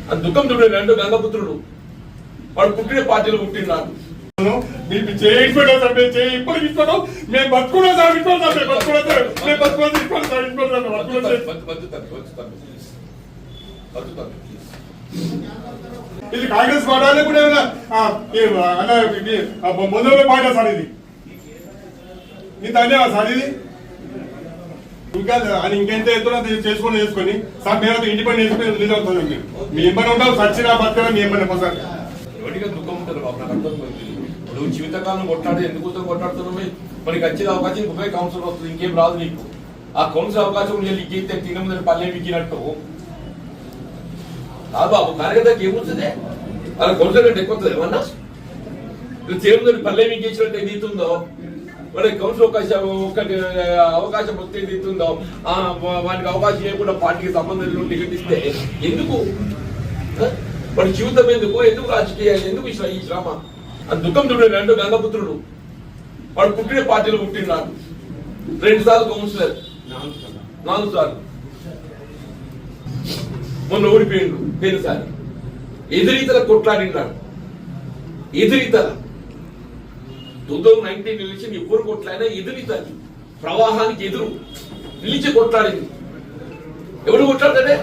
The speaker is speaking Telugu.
అది దుఃఖం చూడండి. రెండు గంగపుత్రుడు వాడు పుట్టిన పార్టీలో పుట్టినాడు. మీకు చేయించుకోవడం సార్, మేము ఇప్పటికి ఇస్తాను. మేము బతుకున్నాం సార్, ఇస్తాం సార్, మేము బతుకున్నాం ఇది కాంగ్రెస్ పార్టీ కూడా మొదలు పాట సార్. ఇది ఇంత అన్యాయం సార్. ఇది ఇంకా అని ఇంకెంత ఎత్తున చేసుకొని సార్ మేము ఇండిపెండెంట్ నిలవుతుంది. మీ ఇబ్బంది ఉంటాం సచ్చినా బతకడం మీ ఇబ్బంది సార్. ఎవరిగా దుఃఖం ఉంటుంది బాబు, నాకు అర్థం. నువ్వు జీవితకాలం కొట్లాడి ఎందుకు కొట్లాడుతున్నావు? మనకి వచ్చేది అవకాశం ఇంకొక కౌన్సిల్ వస్తుంది, ఇంకేం రాదు నీకు. ఆ కౌన్సిల్ అవకాశం లీక్ తినముందని పల్లె విక్కినట్టు కాదు బాబు. కార్యకర్తకి ఏమవుతుంది? అలా కౌన్సిల్ కంటే ఎక్కువ వస్తుంది ఏమన్నా? చేయముందని పల్లె విక్కించినట్టు ఏదైతుందో వాడికి కౌన్సిల్ అవకాశం వస్తే ఏదైతుందో వానికి అవకాశం లేకుండా పార్టీకి సంబంధం టికెట్ ఇస్తే ఎందుకు? వాడి జీవితం ఎందుకు? ఎందుకు రాజకీయాలు? ఎందుకు ఈ శ్రమ? అది దుఃఖం చూడండి. రెండు గంగపుత్రుడు వాడు పుట్టిన పార్టీలో పుట్టినాడు. 2 సార్లు కౌన్సిలర్, 4 సార్లు. మొన్న ఓడిపోయిండు పేరుసారి. ఎదురీతల కొట్లాడినాడు. ఎదురీతల 2019 ఎలక్షన్ ఎవరు కొట్లాడినా ఎదురీతలు ప్రవాహానికి ఎదురు నిలిచి కొట్లాడింది. ఎవడు కొట్లాడతాడే?